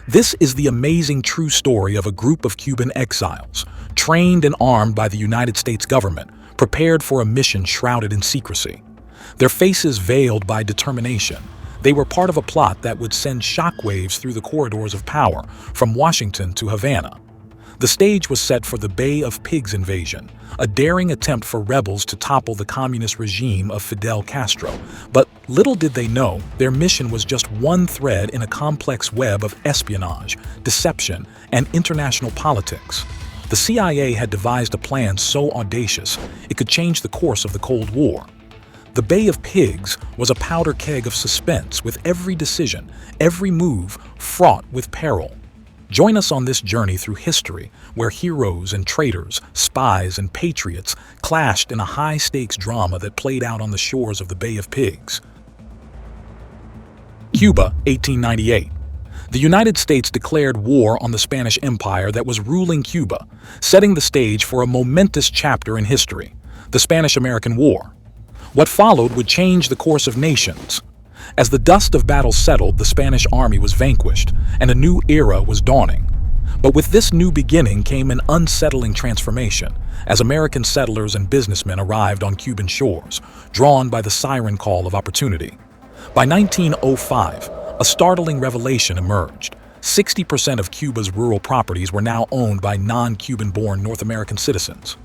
This is the amazing true story of a group of Cuban exiles, trained and armed by the United States government, prepared for a mission shrouded in secrecy. Their faces veiled by determination, they were part of a plot that would send shockwaves through the corridors of power, from Washington to Havana. The stage was set for the Bay of Pigs invasion, a daring attempt for rebels to topple the communist regime of Fidel Castro. But little did they know, their mission was just one thread in a complex web of espionage, deception, and international politics. The CIA had devised a plan so audacious, it could change the course of the Cold War. The Bay of Pigs was a powder keg of suspense, with every decision, every move fraught with peril. Join us on this journey through history, where heroes and traitors, spies and patriots clashed in a high-stakes drama that played out on the shores of the Bay of Pigs. Cuba, 1898. The United States declared war on the Spanish Empire that was ruling Cuba, setting the stage for a momentous chapter in history, the Spanish-American War. What followed would change the course of nations. As the dust of battle settled, the Spanish army was vanquished, and a new era was dawning. But with this new beginning came an unsettling transformation, as American settlers and businessmen arrived on Cuban shores, drawn by the siren call of opportunity. By 1905, a startling revelation emerged. 60% of Cuba's rural properties were now owned by non-Cuban-born North American citizens.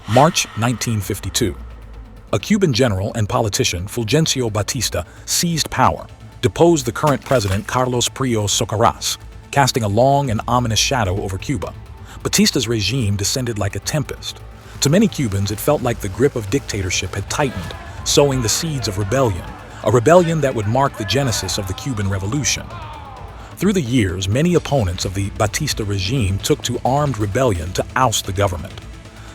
March 1952. A Cuban general and politician, Fulgencio Batista, seized power, deposed the current president Carlos Prios Socarrás, casting a long and ominous shadow over Cuba. Batista's regime descended like a tempest. To many Cubans, it felt like the grip of dictatorship had tightened, sowing the seeds of rebellion, a rebellion that would mark the genesis of the Cuban Revolution. Through the years, many opponents of the Batista regime took to armed rebellion to oust the government.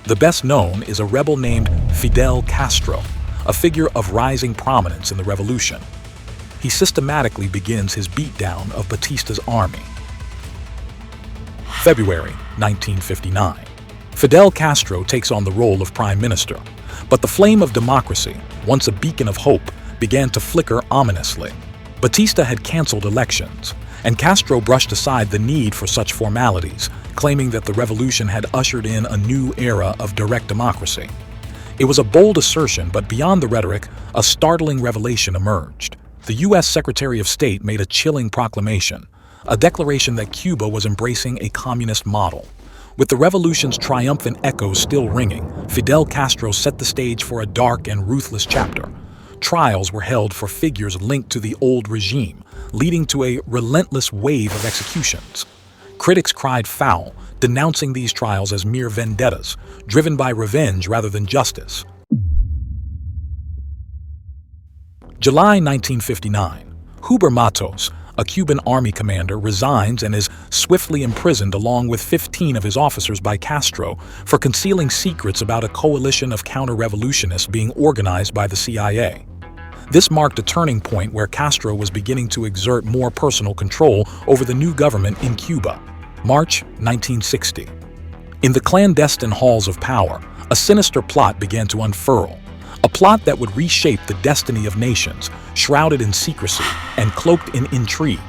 The best known is a rebel named Fidel Castro, a figure of rising prominence in the revolution. He systematically begins his beatdown of Batista's army. February 1959. Fidel Castro takes on the role of prime minister, but the flame of democracy, once a beacon of hope, began to flicker ominously. Batista had canceled elections, and Castro brushed aside the need for such formalities, claiming that the revolution had ushered in a new era of direct democracy. It was a bold assertion, but beyond the rhetoric, a startling revelation emerged. The U.S. Secretary of State made a chilling proclamation, a declaration that Cuba was embracing a communist model. With the revolution's triumphant echoes still ringing, Fidel Castro set the stage for a dark and ruthless chapter. Trials were held for figures linked to the old regime, leading to a relentless wave of executions. Critics cried foul, denouncing these trials as mere vendettas, driven by revenge rather than justice. July 1959. Huber Matos, a Cuban army commander, resigns and is swiftly imprisoned along with 15 of his officers by Castro for concealing secrets about a coalition of counter-revolutionists being organized by the CIA. This marked a turning point where Castro was beginning to exert more personal control over the new government in Cuba. March 1960. In the clandestine halls of power, a sinister plot began to unfurl. A plot that would reshape the destiny of nations, shrouded in secrecy and cloaked in intrigue.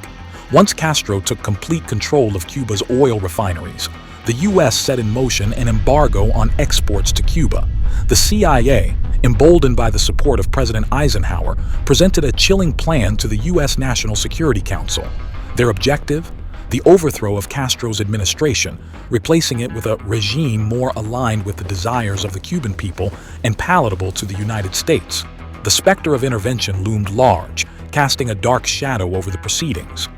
Once Castro took complete control of Cuba's oil refineries, the U.S. set in motion an embargo on exports to Cuba. The CIA, emboldened by the support of President Eisenhower, presented a chilling plan to the U.S. National Security Council. Their objective? The overthrow of Castro's administration, replacing it with a regime more aligned with the desires of the Cuban people and palatable to the United States. The specter of intervention loomed large, casting a dark shadow over the proceedings.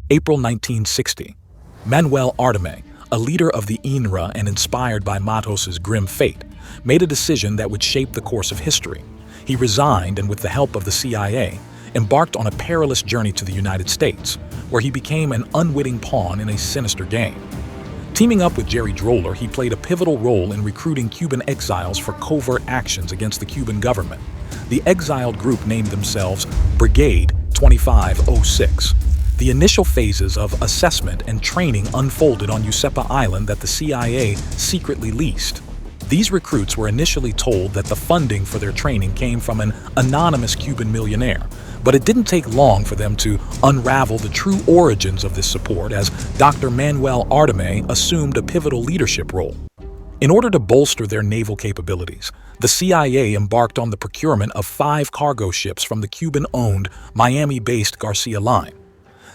April 1960. Manuel Artime, a leader of the INRA and inspired by Matos's grim fate, made a decision that would shape the course of history. He resigned and, with the help of the CIA, embarked on a perilous journey to the United States, where he became an unwitting pawn in a sinister game. Teaming up with Jerry Droller, he played a pivotal role in recruiting Cuban exiles for covert actions against the Cuban government. The exiled group named themselves Brigade 2506. The initial phases of assessment and training unfolded on Ucepa Island that the CIA secretly leased. These recruits were initially told that the funding for their training came from an anonymous Cuban millionaire, But it didn't take long for them to unravel the true origins of this support as Dr. Manuel Artime assumed a pivotal leadership role. In order to bolster their naval capabilities, the CIA embarked on the procurement of 5 cargo ships from the Cuban-owned, Miami-based Garcia Line.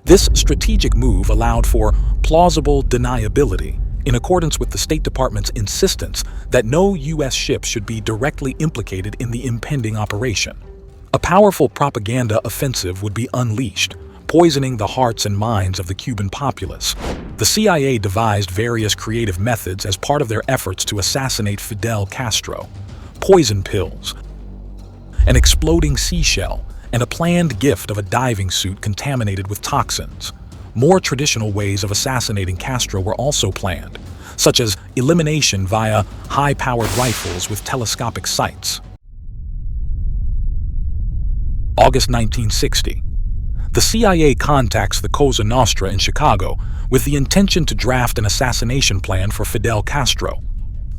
This strategic move allowed for plausible deniability, in accordance with the State Department's insistence that no U.S. ship should be directly implicated in the impending operation. A powerful propaganda offensive would be unleashed, poisoning the hearts and minds of the Cuban populace. The CIA devised various creative methods as part of their efforts to assassinate Fidel Castro: poison pills, an exploding seashell, and a planned gift of a diving suit contaminated with toxins. More traditional ways of assassinating Castro were also planned, such as elimination via high-powered rifles with telescopic sights. August 1960. The CIA contacts the Cosa Nostra in Chicago with the intention to draft an assassination plan for Fidel Castro.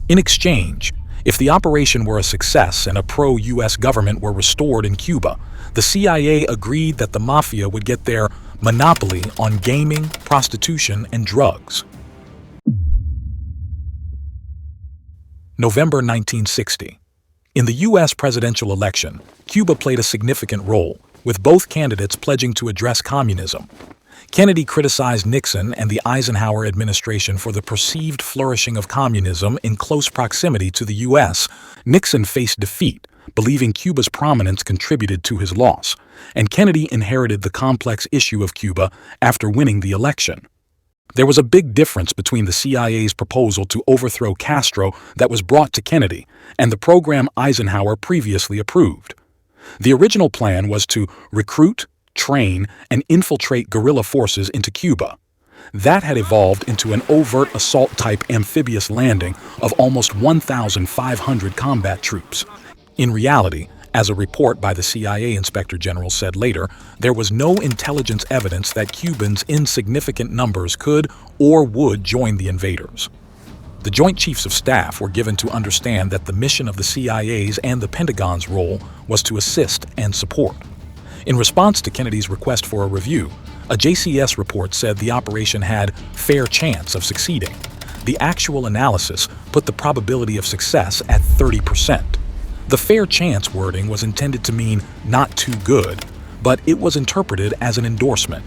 In exchange, if the operation were a success and a pro-US government were restored in Cuba, the CIA agreed that the mafia would get their monopoly on gaming, prostitution, and drugs. November 1960. In the U.S. presidential election, Cuba played a significant role, with both candidates pledging to address communism. Kennedy criticized Nixon and the Eisenhower administration for the perceived flourishing of communism in close proximity to the U.S. Nixon faced defeat, believing Cuba's prominence contributed to his loss, and Kennedy inherited the complex issue of Cuba after winning the election. There was a big difference between the CIA's proposal to overthrow Castro that was brought to Kennedy and the program Eisenhower previously approved. The original plan was to recruit, train, and infiltrate guerrilla forces into Cuba. That had evolved into an overt assault-type amphibious landing of almost 1,500 combat troops. In reality, as a report by the CIA Inspector General said later, there was no intelligence evidence that Cubans in significant numbers could or would join the invaders. The Joint Chiefs of Staff were given to understand that the mission of the CIA's and the Pentagon's role was to assist and support. In response to Kennedy's request for a review, a JCS report said the operation had fair chance of succeeding. The actual analysis put the probability of success at 30%. The fair chance wording was intended to mean not too good, but it was interpreted as an endorsement.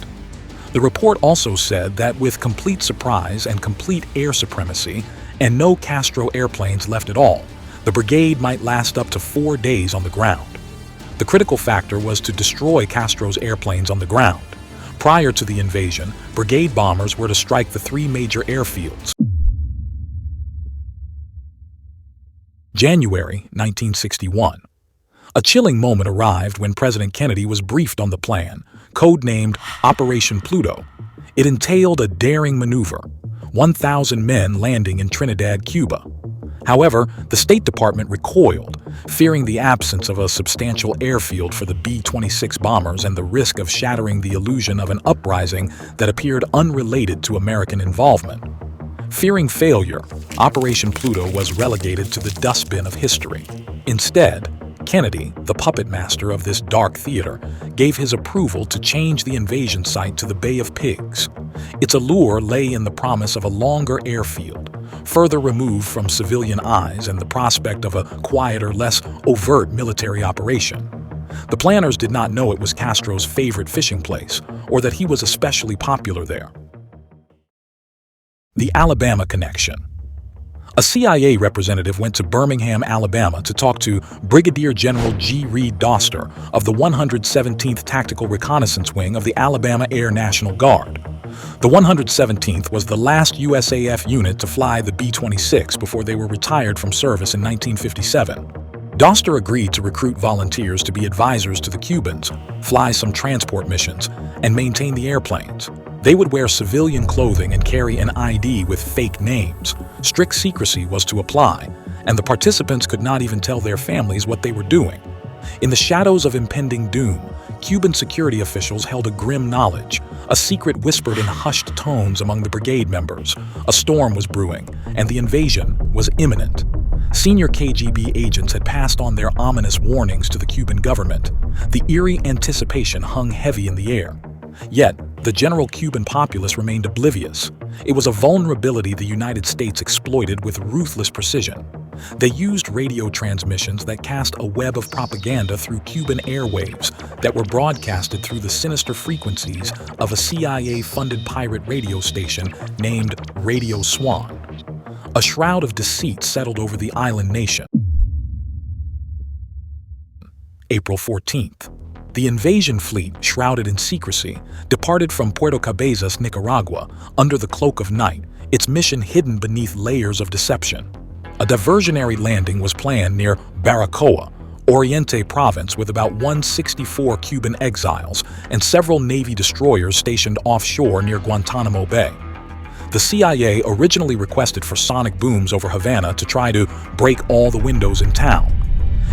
The report also said that with complete surprise and complete air supremacy, and no Castro airplanes left at all, the brigade might last up to 4 days on the ground. The critical factor was to destroy Castro's airplanes on the ground. Prior to the invasion, brigade bombers were to strike the 3 major airfields. January 1961. A chilling moment arrived when President Kennedy was briefed on the plan, codenamed Operation Pluto. It entailed a daring maneuver, 1,000 men landing in Trinidad, Cuba. However, the State Department recoiled, fearing the absence of a substantial airfield for the B-26 bombers and the risk of shattering the illusion of an uprising that appeared unrelated to American involvement. Fearing failure, Operation Pluto was relegated to the dustbin of history. Instead, Kennedy, the puppet master of this dark theater, gave his approval to change the invasion site to the Bay of Pigs. Its allure lay in the promise of a longer airfield, further removed from civilian eyes and the prospect of a quieter, less overt military operation. The planners did not know it was Castro's favorite fishing place, or that he was especially popular there. The Alabama Connection. A CIA representative went to Birmingham, Alabama to talk to Brigadier General G. Reed Doster of the 117th Tactical Reconnaissance Wing of the Alabama Air National Guard. The 117th was the last USAF unit to fly the B-26 before they were retired from service in 1957. Doster agreed to recruit volunteers to be advisors to the Cubans, fly some transport missions, and maintain the airplanes. They would wear civilian clothing and carry an ID with fake names. Strict secrecy was to apply, and the participants could not even tell their families what they were doing. In the shadows of impending doom, Cuban security officials held a grim knowledge, a secret whispered in hushed tones among the brigade members. A storm was brewing, and the invasion was imminent. Senior KGB agents had passed on their ominous warnings to the Cuban government. The eerie anticipation hung heavy in the air. Yet, the general Cuban populace remained oblivious. It was a vulnerability the United States exploited with ruthless precision. They used radio transmissions that cast a web of propaganda through Cuban airwaves that were broadcasted through the sinister frequencies of a CIA-funded pirate radio station named Radio Swan. A shroud of deceit settled over the island nation. April 14th. The invasion fleet, shrouded in secrecy, departed from Puerto Cabezas, Nicaragua, under the cloak of night, its mission hidden beneath layers of deception. A diversionary landing was planned near Baracoa, Oriente Province, with about 164 Cuban exiles and several Navy destroyers stationed offshore near Guantanamo Bay. The CIA originally requested for sonic booms over Havana to try to break all the windows in town.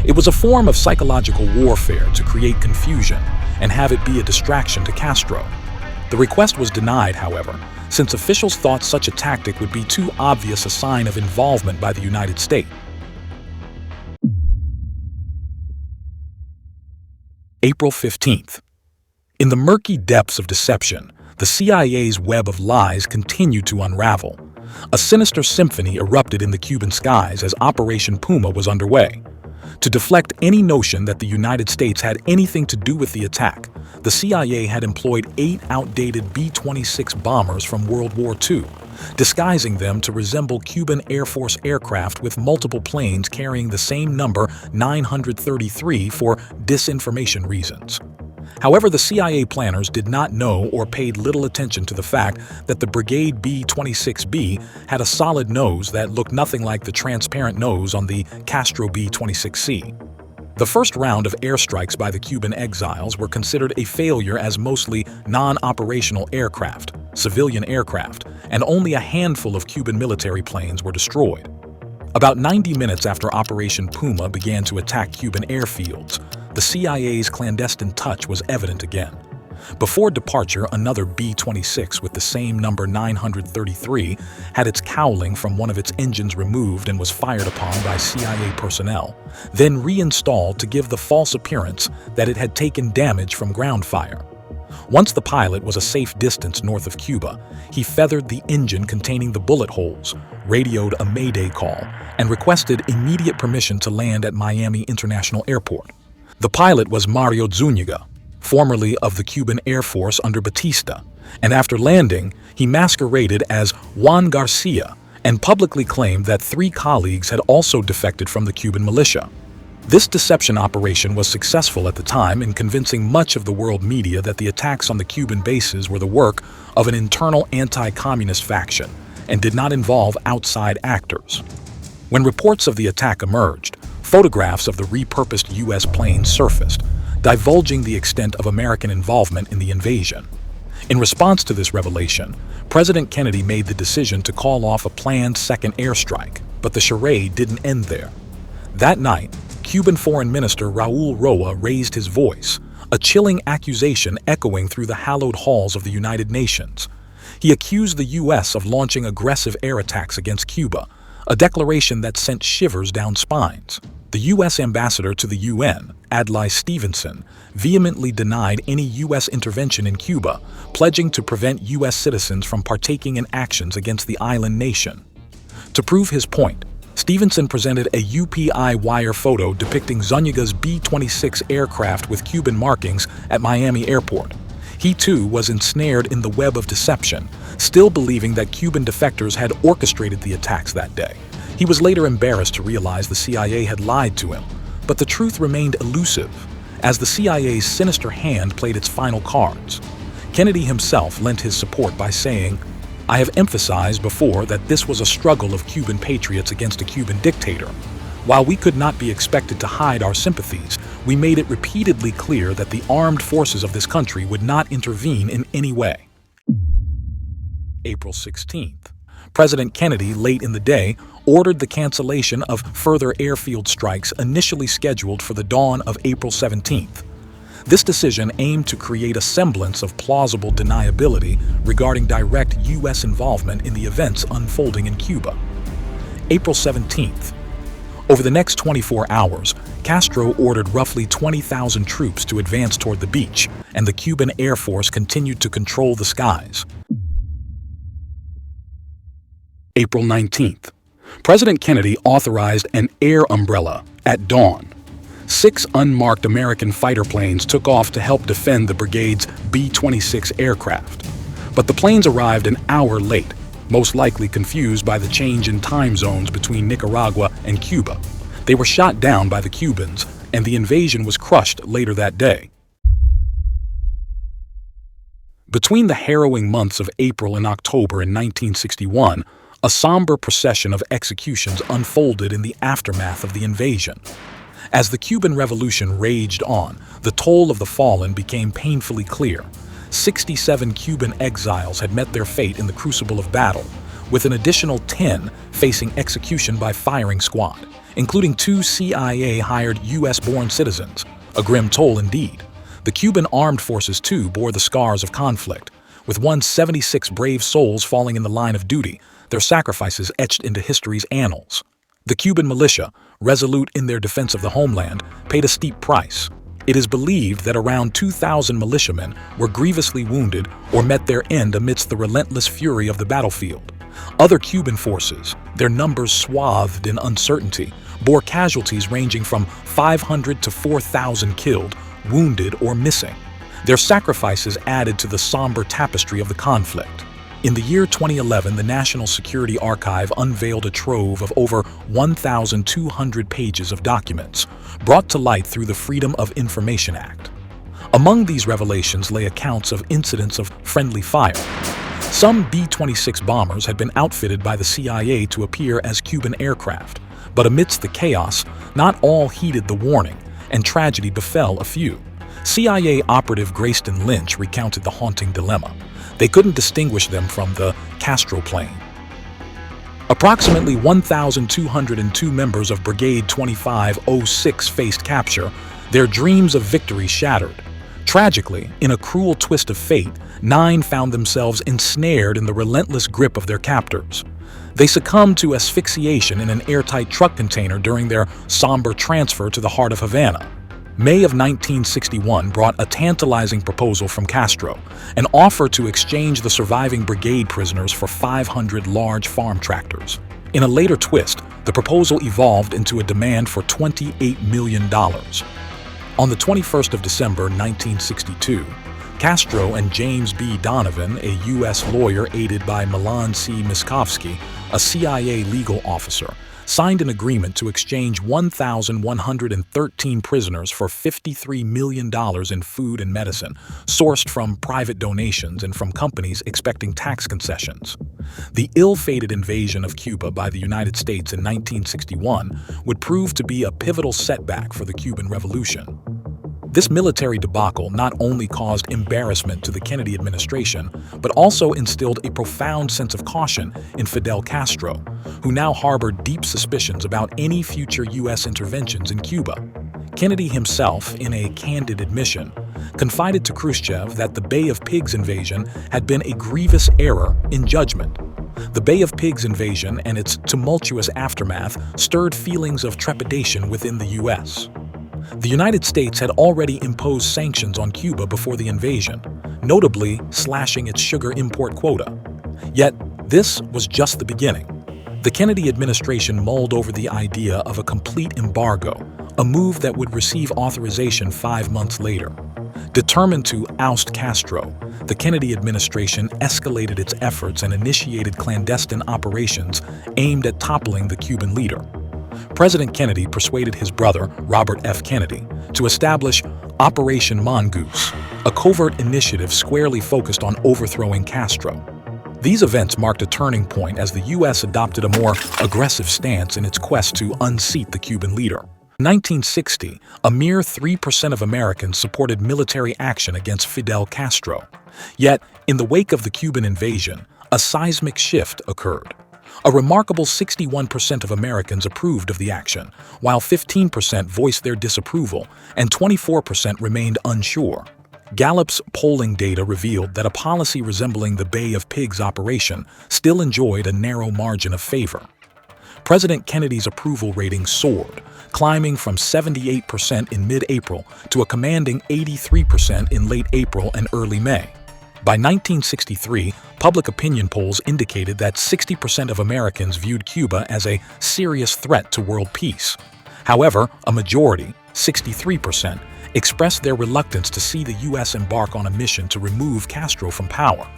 It was a form of psychological warfare to create confusion and have it be a distraction to Castro. The request was denied, however, since officials thought such a tactic would be too obvious a sign of involvement by the United States. April 15th. In the murky depths of deception, the CIA's web of lies continued to unravel. A sinister symphony erupted in the Cuban skies as Operation Puma was underway. To deflect any notion that the United States had anything to do with the attack, the CIA had employed 8 outdated B-26 bombers from World War II, disguising them to resemble Cuban Air Force aircraft with multiple planes carrying the same number 933 for disinformation reasons. However, the CIA planners did not know or paid little attention to the fact that the Brigade B-26B had a solid nose that looked nothing like the transparent nose on the Castro B-26C. The first round of airstrikes by the Cuban exiles were considered a failure as mostly non-operational aircraft, civilian aircraft, and only a handful of Cuban military planes were destroyed. About 90 minutes after Operation Puma began to attack Cuban airfields, the CIA's clandestine touch was evident again. Before departure, another B-26 with the same number 933 had its cowling from one of its engines removed and was fired upon by CIA personnel, then reinstalled to give the false appearance that it had taken damage from ground fire. Once the pilot was a safe distance north of Cuba, he feathered the engine containing the bullet holes, radioed a mayday call, and requested immediate permission to land at Miami International Airport. The pilot was Mario Zúñiga, formerly of the Cuban Air Force under Batista, and after landing, he masqueraded as Juan Garcia and publicly claimed that 3 colleagues had also defected from the Cuban militia. This deception operation was successful at the time in convincing much of the world media that the attacks on the Cuban bases were the work of an internal anti-communist faction and did not involve outside actors. When reports of the attack emerged, photographs of the repurposed U.S. planes surfaced, divulging the extent of American involvement in the invasion. In response to this revelation, President Kennedy made the decision to call off a planned second airstrike, but the charade didn't end there. That night, Cuban Foreign Minister Raul Roa raised his voice, a chilling accusation echoing through the hallowed halls of the United Nations. He accused the U.S. of launching aggressive air attacks against Cuba, a declaration that sent shivers down spines. The U.S. ambassador to the UN, Adlai Stevenson, vehemently denied any U.S. intervention in Cuba, pledging to prevent U.S. citizens from partaking in actions against the island nation. To prove his point, Stevenson presented a UPI wire photo depicting Zúñiga's B-26 aircraft with Cuban markings at Miami Airport. He too was ensnared in the web of deception, still believing that Cuban defectors had orchestrated the attacks that day. He was later embarrassed to realize the CIA had lied to him, but the truth remained elusive, as the CIA's sinister hand played its final cards. Kennedy himself lent his support by saying, "I have emphasized before that this was a struggle of Cuban patriots against a Cuban dictator. While we could not be expected to hide our sympathies, we made it repeatedly clear that the armed forces of this country would not intervene in any way." April 16th. President Kennedy, late in the day, ordered the cancellation of further airfield strikes initially scheduled for the dawn of April 17th. This decision aimed to create a semblance of plausible deniability regarding direct U.S. involvement in the events unfolding in Cuba. April 17th. Over the next 24 hours, Castro ordered roughly 20,000 troops to advance toward the beach, and the Cuban Air Force continued to control the skies. April 19th. President Kennedy authorized an air umbrella at dawn. 6 unmarked American fighter planes took off to help defend the brigade's B-26 aircraft. But the planes arrived an hour late, most likely confused by the change in time zones between Nicaragua and Cuba. They were shot down by the Cubans, and the invasion was crushed later that day. Between the harrowing months of April and October in 1961, a somber procession of executions unfolded in the aftermath of the invasion. As the Cuban Revolution raged on, the toll of the fallen became painfully clear. 67 Cuban exiles had met their fate in the crucible of battle, with an additional 10 facing execution by firing squad, including 2 CIA-hired U.S.-born citizens. A grim toll indeed. The Cuban armed forces, too, bore the scars of conflict, with 176 brave souls falling in the line of duty, their sacrifices etched into history's annals. The Cuban militia, resolute in their defense of the homeland, paid a steep price. It is believed that around 2,000 militiamen were grievously wounded or met their end amidst the relentless fury of the battlefield. Other Cuban forces, their numbers swathed in uncertainty, bore casualties ranging from 500 to 4,000 killed, wounded, or missing. Their sacrifices added to the somber tapestry of the conflict. In the year 2011, the National Security Archive unveiled a trove of over 1,200 pages of documents, brought to light through the Freedom of Information Act. Among these revelations lay accounts of incidents of friendly fire. Some B-26 bombers had been outfitted by the CIA to appear as Cuban aircraft, but amidst the chaos, not all heeded the warning, and tragedy befell a few. CIA operative Grayston Lynch recounted the haunting dilemma. They couldn't distinguish them from the Castro plane. Approximately 1,202 members of Brigade 2506 faced capture, their dreams of victory shattered. Tragically, in a cruel twist of fate, 9 found themselves ensnared in the relentless grip of their captors. They succumbed to asphyxiation in an airtight truck container during their somber transfer to the heart of Havana. May of 1961 brought a tantalizing proposal from Castro, an offer to exchange the surviving brigade prisoners for 500 large farm tractors. In a later twist, the proposal evolved into a demand for $28 million. On the 21st of December 1962, Castro and James B. Donovan, a U.S. lawyer aided by Milan C. Miskovsky, a CIA legal officer, signed an agreement to exchange 1,113 prisoners for $53 million in food and medicine, sourced from private donations and from companies expecting tax concessions. The ill-fated invasion of Cuba by the United States in 1961 would prove to be a pivotal setback for the Cuban Revolution. This military debacle not only caused embarrassment to the Kennedy administration, but also instilled a profound sense of caution in Fidel Castro, who now harbored deep suspicions about any future U.S. interventions in Cuba. Kennedy himself, in a candid admission, confided to Khrushchev that the Bay of Pigs invasion had been a grievous error in judgment. The Bay of Pigs invasion and its tumultuous aftermath stirred feelings of trepidation within the U.S. The United States had already imposed sanctions on Cuba before the invasion, notably slashing its sugar import quota. Yet, this was just the beginning. The Kennedy administration mulled over the idea of a complete embargo, a move that would receive authorization 5 months later. Determined to oust Castro, the Kennedy administration escalated its efforts and initiated clandestine operations aimed at toppling the Cuban leader. President Kennedy persuaded his brother, Robert F. Kennedy, to establish Operation Mongoose, a covert initiative squarely focused on overthrowing Castro. These events marked a turning point as the U.S. adopted a more aggressive stance in its quest to unseat the Cuban leader. In 1960, a mere 3% of Americans supported military action against Fidel Castro. Yet, in the wake of the Cuban invasion, a seismic shift occurred. A remarkable 61% of Americans approved of the action, while 15% voiced their disapproval and 24% remained unsure. Gallup's polling data revealed that a policy resembling the Bay of Pigs operation still enjoyed a narrow margin of favor. President Kennedy's approval rating soared, climbing from 78% in mid-April to a commanding 83% in late April and early May. By 1963, public opinion polls indicated that 60% of Americans viewed Cuba as a serious threat to world peace. However, a majority, 63%, expressed their reluctance to see the U.S. embark on a mission to remove Castro from power.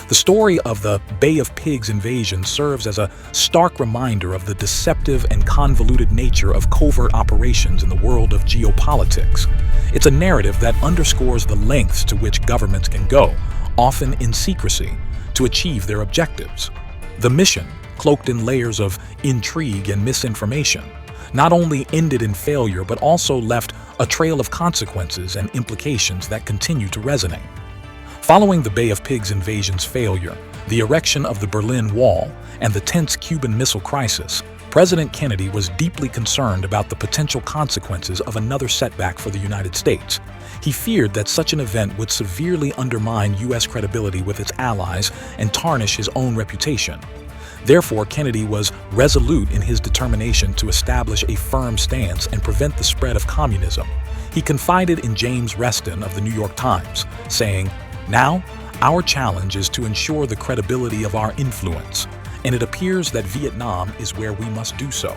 The story of the Bay of Pigs invasion serves as a stark reminder of the deceptive and convoluted nature of covert operations in the world of geopolitics. It's a narrative that underscores the lengths to which governments can go, often in secrecy, to achieve their objectives. The mission, cloaked in layers of intrigue and misinformation, not only ended in failure but also left a trail of consequences and implications that continue to resonate. Following the Bay of Pigs invasion's failure, the erection of the Berlin Wall, and the tense Cuban Missile Crisis, President Kennedy was deeply concerned about the potential consequences of another setback for the United States. He feared that such an event would severely undermine U.S. credibility with its allies and tarnish his own reputation. Therefore, Kennedy was resolute in his determination to establish a firm stance and prevent the spread of communism. He confided in James Reston of the New York Times, saying, "Now, our challenge is to ensure the credibility of our influence, and it appears that Vietnam is where we must do so."